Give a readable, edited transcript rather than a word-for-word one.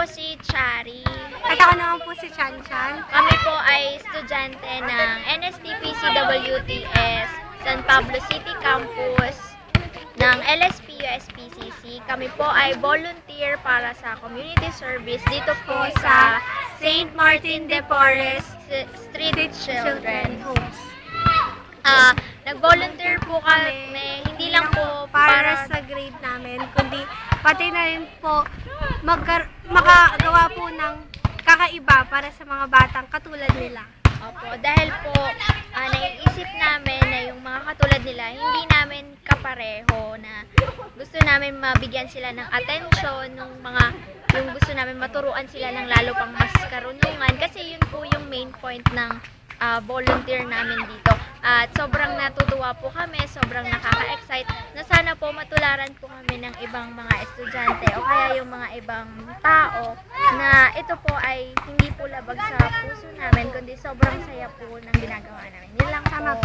po si Chari. At ako naman po si Chan Chan. Kami po ay estudyante ng NSTP-CWTS San Pablo City Campus ng LSP USPCC. Kami po ay volunteer para sa community service dito po sa St. Martin de Porres Street Children. Homes. Nag-volunteer po kami, hindi lang po para sa grade namin, kundi pati na rin po makagawa po ng kakaiba para sa mga batang katulad nila. Opo, dahil po naiisip namin na yung mga katulad nila, hindi namin kapareho na gusto namin mabigyan sila ng atensyon, yung gusto namin maturuan sila ng lalo pang mas karunungan kasi yun po yung main point ng volunteer namin dito. At sobrang natutuwa po kami, sobrang nakaka-excite na sana po matularan po kami ng ibang mga estudyante o kaya yung mga ibang tao na ito po ay hindi po labag sa puso namin kundi sobrang saya po ng ginagawa namin. Yun lang po.